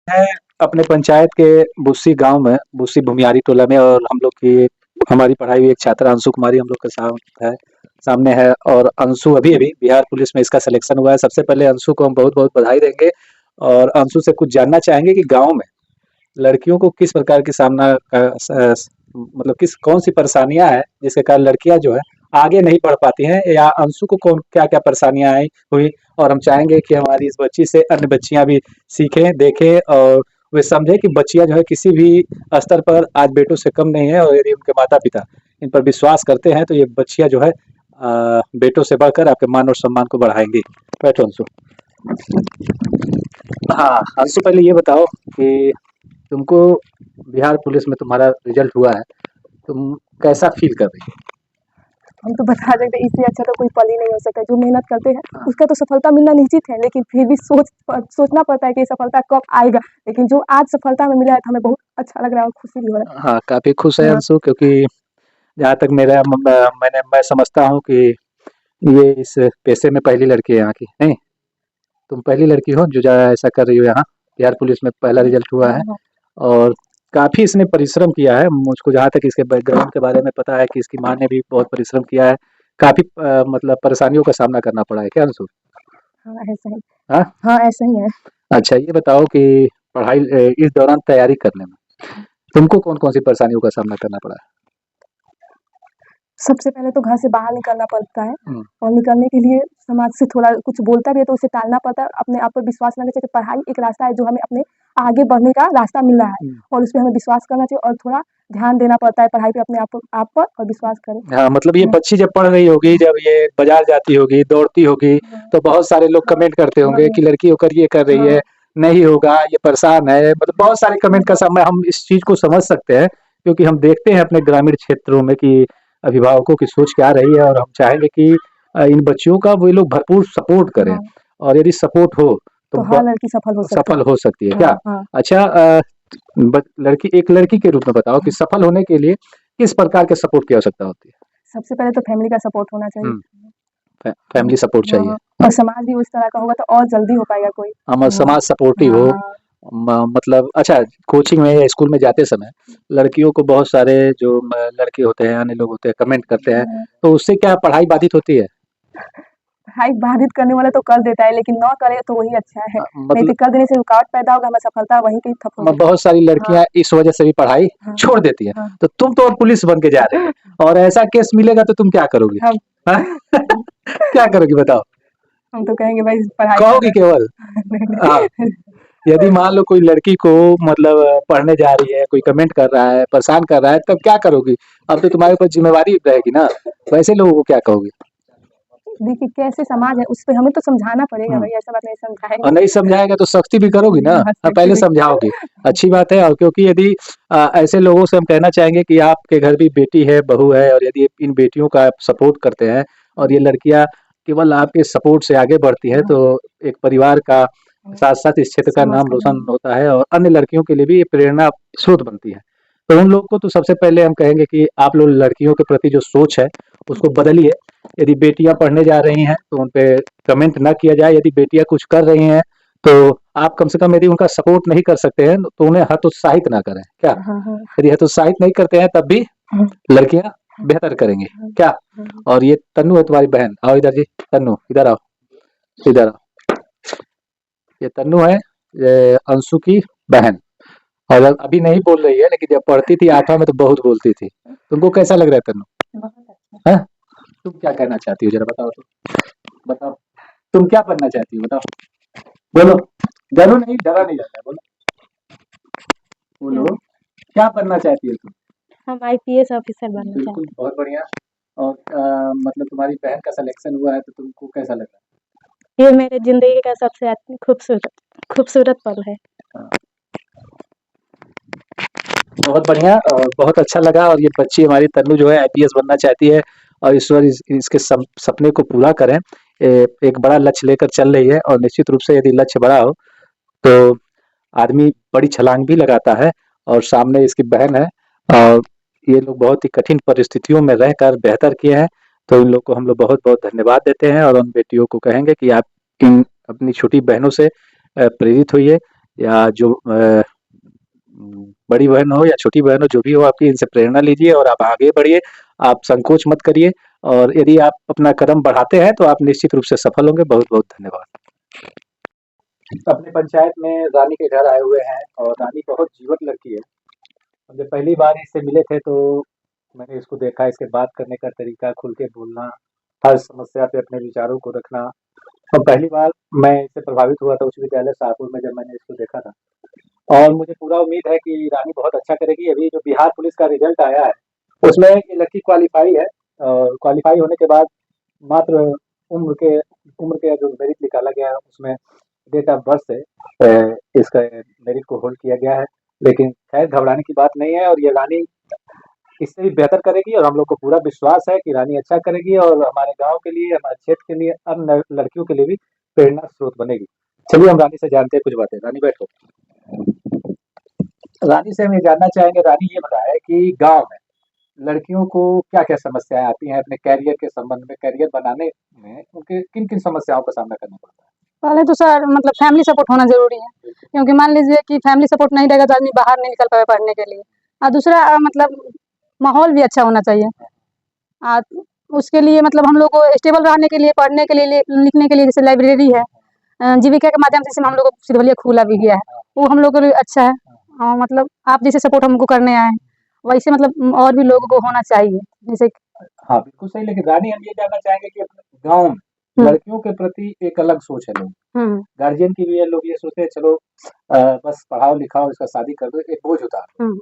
है अपने पंचायत के बुस्सी गांव में, बुस्सी भुमियारी टोला में, और हम लोग की हमारी पढ़ाई हुई एक छात्रा अंशु कुमारी हम लोग के साथ है, सामने है। और अंशु अभी अभी बिहार पुलिस में इसका सिलेक्शन हुआ है। सबसे पहले अंशु को हम बहुत बहुत बधाई देंगे और अंशु से कुछ जानना चाहेंगे कि गांव में लड़कियों को किस प्रकार की सामना मतलब किस कौन सी परेशानियां हैं जिसके कारण लड़कियां जो है आगे नहीं बढ़ पाती हैं, या अंशु को कौन क्या क्या परेशानियां आई हुई। और हम चाहेंगे कि हमारी इस बच्ची से अन्य बच्चियां भी सीखें, देखें और वे समझे कि बच्चियां जो है किसी भी स्तर पर आज बेटों से कम नहीं है, और यदि उनके माता पिता इन पर विश्वास करते हैं तो ये बच्चियां जो है बेटों से बढ़कर आपके मान और सम्मान को बढ़ाएंगी। बैठो अंशु। हाँ अंशु, पहले ये बताओ कि तुमको बिहार पुलिस में तुम्हारा रिजल्ट हुआ है, तुम कैसा फील कर रही हो? हम तो बता देते इससे अच्छा तो कोई पल ही नहीं हो सकता। जो मेहनत करते हैं हाँ। उसका तो सफलता मिलना निश्चित है, लेकिन फिर भी सोचना पड़ता है कि सफलता कब आएगा। लेकिन जो आज सफलता हमें मिला है तो हमें बहुत अच्छा लग रहा है और खुशी भी हो रहा हाँ, काफी खुश है है। हाँ, अंशु, क्योंकि जहाँ तक मैं समझता हूँ कि ये इस पेशे में पहली लड़की है यहाँ की, नहीं? तुम पहली लड़की हो जो ऐसा कर रही हो यहाँ। बिहार पुलिस में पहला रिजल्ट हुआ है हाँ, और काफी इसने परिश्रम किया है। मुझको जहाँ तक इसके बैकग्राउंड के बारे में पता है कि इसकी माँ ने भी बहुत परिश्रम किया है। काफी मतलब परेशानियों का सामना करना पड़ा है क्या अंशु? हाँ, ऐसा ही। हाँ। हाँ, ऐसा ही है। अच्छा, ये बताओ कि इस दौरान तैयारी करने में तुमको कौन कौन सी परेशानियों का सामना करना पड़ा सबसे पहले तो घर से बाहर निकलना पड़ता है है? और निकलने के लिए समाज से थोड़ा कुछ बोलता भी है तो उसे टालना पड़ता है। अपने आप पर विश्वास रखना चाहिए। पढ़ाई एक रास्ता है जो हमें अपने आगे बढ़ने का रास्ता मिल रहा है हम्म। और उस पे हमें विश्वास करना चाहिए और थोड़ा ध्यान देना पड़ता है पढ़ाई पे, अपने आप पर और विश्वास करें। हाँ, मतलब ये हाँ, बच्ची जब पढ़ रही होगी, जब ये बाजार जाती होगी, दौड़ती होगी, हाँ, तो बहुत सारे लोग हाँ, कमेंट करते होंगे हाँ, कि लड़की होकर ये कर रही है, हाँ, नहीं होगा, ये परेशान है। मतलब बहुत सारे कमेंट का समय हम इस चीज को समझ सकते हैं, क्योंकि हम देखते हैं अपने ग्रामीण क्षेत्रों में कि अभिभावकों की सोच क्या रही है, और हम चाहेंगे कि इन बच्चियों का वे लोग भरपूर सपोर्ट करें। हाँ, और यदि सपोर्ट हो तो तो हर लड़की सफल हो सकती सफल हो सकती है है। क्या? हाँ, हाँ। अच्छा, लड़की एक लड़की के रूप में बताओ कि सफल होने के लिए किस प्रकार के सपोर्ट की आवश्यकता होती है? सबसे पहले तो फैमिली का सपोर्ट होना चाहिए। हम्म। फैमिली सपोर्ट हाँ, चाहिए। हाँ। और समाज भी उस तरह का होगा तो और जल्दी हो पाएगा कोई। हम हाँ, समाज सपोर्टिव हाँ, हो। हाँ, मतलब अच्छा, कोचिंग में या स्कूल में जाते समय लड़कियों को बहुत सारे जो लड़के होते हैं, अन्य लोग होते हैं, कमेंट करते हैं, हाँ। तो उससे क्या पढ़ाई बाधित होती है? हाइट बाधित करने वाला तो कर देता है, लेकिन ना करे तो वही अच्छा है। नहीं मतलब तो कर देने से रुकावट पैदा होगा, हमें सफलता वहीं कहीं ठप होगी। बहुत सारी हाँ, लड़कियां इस वजह से भी पढ़ाई हाँ, छोड़ देती हैं। हाँ। तो तुम तो अब पुलिस बन के जा रही हो और ऐसा केस मिलेगा तो तुम क्या करोगी? हम हाँ? क्या करोगी बताओ? हम तो कहेंगे भाई पढ़ाई कर कहोगी रहे केवल? नहीं, हाँ। नहीं। यदि मान लो कोई लड़की को मतलब पढ़ने जा रही है, कोई कमेंट कर रहा है, परेशान कर रहा है, तब क्या करोगी? अब तो तुम्हारे ऊपर जिम्मेवारी रहेगी ना, वैसे लोगों को क्या कहोगे? देखिए कैसे समाज है उस पे हमें तो समझाना पड़ेगा हम्म। भाई, ऐसा बात नहीं और समझाएंगे। नहीं समझाएगा तो सख्ती भी करोगी ना? हाँ, हाँ, सख्ती पहले भी। समझाओगी। अच्छी बात है। और क्योंकि यदि ऐसे लोगों से हम कहना चाहेंगे कि आपके घर भी बेटी है, बहू है, और यदि इन बेटियों का आप सपोर्ट करते हैं और ये लड़कियां केवल आपके सपोर्ट से आगे बढ़ती हैं, तो एक परिवार का साथ साथ इस क्षेत्र का समाज नाम का रोशन नाम। होता है और अन्य लड़कियों के लिए भी ये प्रेरणा स्रोत बनती है। तो उन लोगों को तो सबसे पहले हम कहेंगे कि आप लोग लड़कियों के प्रति जो सोच है उसको बदलिए। यदि बेटियां पढ़ने जा रही हैं तो उन पे कमेंट ना किया जाए। यदि बेटियां कुछ कर रही हैं तो आप कम से कम यदि उनका सपोर्ट नहीं कर सकते हैं तो उन्हें हतोत्साहित ना करें क्या? हाँ, हाँ, यदि हतोत्साहित नहीं करते हैं तब भी हाँ, लड़कियां बेहतर करेंगी हाँ, क्या? हाँ। और ये तन्नू है तुम्हारी बहन, आओ इधर जी। तन्नू इधर आओ, इधर आओ। ये तन्नू है, ये अंशु की बहन। और अभी नहीं बोल रही है, लेकिन जब पढ़ती थी 8वां में तो बहुत बोलती थी। तुमको कैसा लग रहा है तन्नू? बहुत अच्छा। हाँ? तुम क्या कहना चाहती हो जरा बताओ तो। बताओ, तुम क्या बनना चाहती हो बताओ? बोलो। डरो नहीं, डरा नहीं जाता है, बोलो। बोलो, क्या बनना चाहती हो तुम? हम आईपीएस ऑफिसर बनना बिल्कुल, चाहते बहुत बढ़िया। और मतलब तुम्हारी बहन का सिलेक्शन हुआ है तो तुमको कैसा लग रहा हैं। ये मेरे जिंदगी का सबसे खूबसूरत खूबसूरत पल है। है? बहुत बढ़िया और बहुत अच्छा लगा। और ये बच्ची हमारी तन्नू जो है आईपीएस बनना चाहती है, और ईश्वर इसके सपने को पूरा करें। एक बड़ा लक्ष्य लेकर चल रही है, और निश्चित रूप से यदि लक्ष्य बड़ा हो तो आदमी बड़ी छलांग भी लगाता है। और सामने इसकी बहन है, और ये लोग बहुत ही कठिन परिस्थितियों में रहकर बेहतर किए हैं। तो इन लोग को हम लोग बहुत बहुत धन्यवाद देते हैं, और उन बेटियों को कहेंगे कि आप इन अपनी छोटी बहनों से प्रेरित होइए, या जो बड़ी बहन हो या छोटी बहन हो, जो भी हो आपकी, इनसे प्रेरणा लीजिए और आप आगे बढ़िए। आप संकोच मत करिए और यदि आप अपना कदम बढ़ाते हैं तो आप निश्चित रूप से सफल होंगे। बहुत-बहुत धन्यवाद। अपने पंचायत में रानी के घर आए हुए हैं और रानी बहुत जीवट लड़की है। हम जब पहली बार इससे मिले थे तो मैंने इसको देखा, इसके बात करने का तरीका, खुल के बोलना, हर समस्या पे अपने विचारों को रखना। और पहली बार मैं इससे प्रभावित हुआ था उच्च विद्यालय शाहपुर में, जब मैंने इसको देखा था। और मुझे पूरा उम्मीद है कि रानी बहुत अच्छा करेगी। अभी जो बिहार पुलिस का रिजल्ट आया है, उसमें ये लड़की क्वालीफाई है और क्वालीफाई होने के बाद मात्र उम्र के उम्र के जो मेरिट निकाला गया है, उसमें डेट ऑफ बर्थ से इसका मेरिट को होल्ड किया गया है। लेकिन खैर घबराने की बात नहीं है और ये रानी इससे भी बेहतर करेगी और हम लोग को पूरा विश्वास है कि रानी अच्छा करेगी और हमारे गाँव के लिए, हमारे क्षेत्र के लिए, अन्य लड़कियों के लिए भी प्रेरणा स्रोत बनेगी। चलिए हम रानी से जानते हैं कुछ बातें। रानी बैठो। रानी से हम ये जानना चाहेंगे, रानी ये बताएं कि गाँव में लड़कियों को क्या-क्या समस्याएँ आती हैं अपने करियर के संबंध में, करियर बनाने में उनके किन-किन समस्याओं का सामना करना पड़ता है? पहले तो सर मतलब फैमिली सपोर्ट होना ज़रूरी है, बिल्कुल। क्योंकि मान लीजिए कि फैमिली सपोर्ट नहीं रहेगा तो आदमी बाहर नहीं निकल पाएगा पढ़ने के लिए। और दूसरा मतलब माहौल भी अच्छा होना चाहिए। उसके लिए मतलब हम लोग को स्टेबल रहने के लिए, पढ़ने के लिए, लिखने के लिए जैसे लाइब्रेरी है, जीविका के माध्यम से इसमें हम लोग को सिधवलिया खुला भी गया है, वो हम लोग के लिए अच्छा है। मतलब आप जैसे सपोर्ट हमको करने आए हैं, वैसे मतलब और भी लोगों को होना चाहिए। जैसे हाँ, बिल्कुल सही। लेकिन रानी हम ये जानना चाहेंगे कि अपने गाँव में लड़कियों के प्रति एक अलग सोच है लोग, गार्जियन की भी है, लोग ये सोचते हैं चलो बस पढ़ाओ-लिखाओ, इसका शादी कर दो, एक बोझ उतार दो।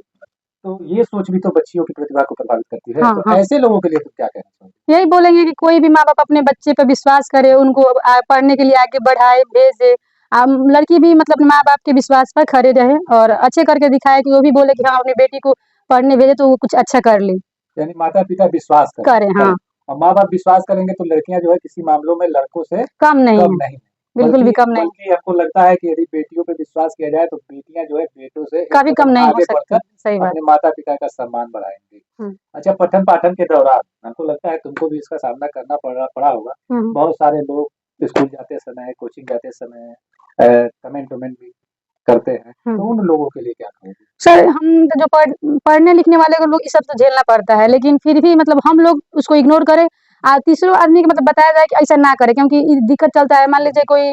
तो ये सोच भी तो बच्चियों की प्रतिभा को प्रभावित करती है। हाँ, तो हाँ। ऐसे लोगों के लिए तुम क्या कहना चाहोगे? यही बोलेंगे कि कोई भी माँ-बाप अपने बच्चे पे विश्वास करे, उनको पढ़ने के लिए आगे बढ़ाए, भेजे। लड़की भी मतलब अपने माँ-बाप के विश्वास पर खड़े रहे और अच्छे करके दिखाए कि वो भी बोले कि हाँ, अपनी बेटी को पढ़ने भेजे तो वो कुछ अच्छा कर ले। यानी माता-पिता विश्वास करें, हाँ। और माँ-बाप विश्वास करेंगे तो लड़कियाँ जो है किसी मामलों में लड़कों से कम नहीं कम है, नहीं। बिल्कुल भी कम नहीं। बल्कि हमको लगता है कि यदि बेटियों पे विश्वास किया जाए तो बेटियाँ जो है बेटों से एक कभी कम कदम नहीं हो आगे सकती, बढ़कर सही बात। अपने माता-पिता का सम्मान बढ़ाएँगी। हुँ। अच्छा, पठन-पाठन के दौरान हमको लगता है तुमको भी इसका सामना करना पड़ा होगा। बहुत सारे लोग स्कूल जाते समय, कोचिंग जाते समय कमेंट-वमेंट भी करते हैं। तो उन लोगों के लिए क्या कहोगे? सर हम जो पढ़ने लिखने वाले को लोग ये सब तो झेलना पड़ता है, लेकिन फिर भी मतलब हम लोग उसको इग्नोर करें। तीसरे आदमी को मतलब बताया जाए कि ऐसा ना करें, क्योंकि ये दिक्कत चलता है। मान लीजिए कोई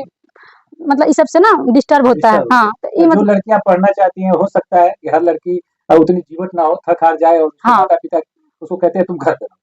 मतलब इस सब से ना डिस्टर्ब होता है। हाँ, तो तो ये जो मतलब लड़कियाँ पढ़ना चाहती हैं, हो सकता है कि हर लड़की उतनी जीवट ना हो, थक-हार जाए और उसके हाँ। माता-पिता उसको कहते हैं तुम घर करो।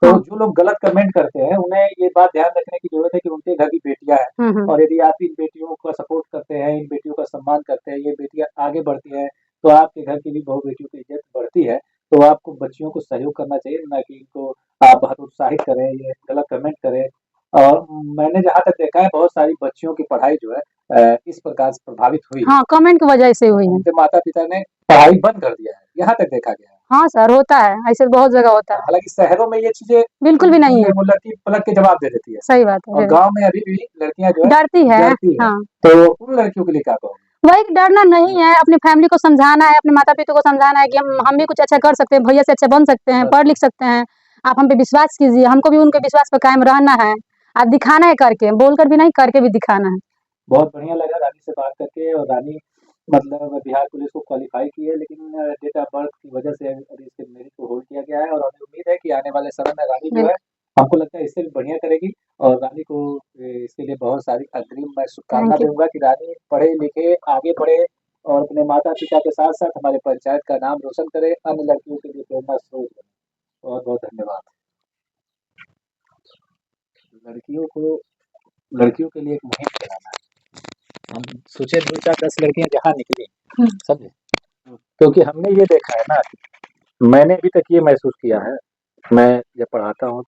तो हाँ। जो लोग गलत कमेंट करते हैं, उन्हें ये बात ध्यान रखने की ज़रूरत है कि उनके घर भी बेटियाँ हैं और यदि आप इन बेटियों का सपोर्ट करते हैं, इन बेटियों का सम्मान करते हैं, ये बेटियाँ आगे बढ़ती हैं, तो आपके घर की भी बहू-बेटियों की इज़्ज़त बढ़ती है। तो आपको बच्चियों को सहयोग करना चाहिए, ना कि इनको आप हतोत्साहित करें, ये गलत कमेंट करें। और मैंने जहाँ तक देखा है, बहुत सारी बच्चियों की पढ़ाई जो है इस प्रकार से प्रभावित हुई है। हाँ, कमेंट की वजह से हुई है। उनके माता-पिता ने पढ़ाई बंद कर दिया है, यहाँ तक देखा गया है। हाँ सर, होता है, ऐसे बहुत जगह होता है। हालाँकि शहरों में ये चीज़ें बिल्कुल भी नहीं है। वो लड़की पलट के जवाब दे देती है सही बात और है। गाँव में अभी भी लड़कियाँ जो है डरती है। डरती हैं। हाँ। तो उन लड़कियों के लिए क्या कहोगे? वही डरना नहीं है, अपनी फैमिली को समझाना है, अपने माता-पिता को समझाना है कि हम भी कुछ अच्छा कर सकते हैं, भैया से अच्छा बन सकते हैं, पढ़ लिख सकते हैं। आप हम पे विश्वास कीजिए, हमको भी उनके विश्वास पे कायम रहना है। दिखाना है करके, बोलकर भी नहीं, करके भी दिखाना है। बहुत बढ़िया लगा रानी से बात करके और रानी मतलब बिहार पुलिस को क्वालीफाई की है, लेकिन डेट ऑफ बर्थ की वजह से अभी इसके मेरिट को होल्ड किया गया है और हमें उम्मीद है कि आने वाले समय में रानी जो है, हमको लगता है इससे भी बढ़िया करेगी और रानी को इसके लिए बहुत सारी अग्रिम मैं शुभकामना थैंक यू। दूँगा कि रानी पढ़े-लिखे, आगे बढ़े और अपने माता-पिता के साथ-साथ हमारे पंचायत का नाम रोशन करे, अन्य लड़कियों के लिए प्रेरणा स्रोत बने। बहुत-बहुत धन्यवाद। लड़कियों के लिए एक मुहिम चलाना है। हम सोचे 2-4-10 लड़कियाँ जहाँ निकली, समझे? क्योंकि हमने ये देखा है ना, मैंने अभी तक ये महसूस किया है, मैं जब पढ़ाता हूँ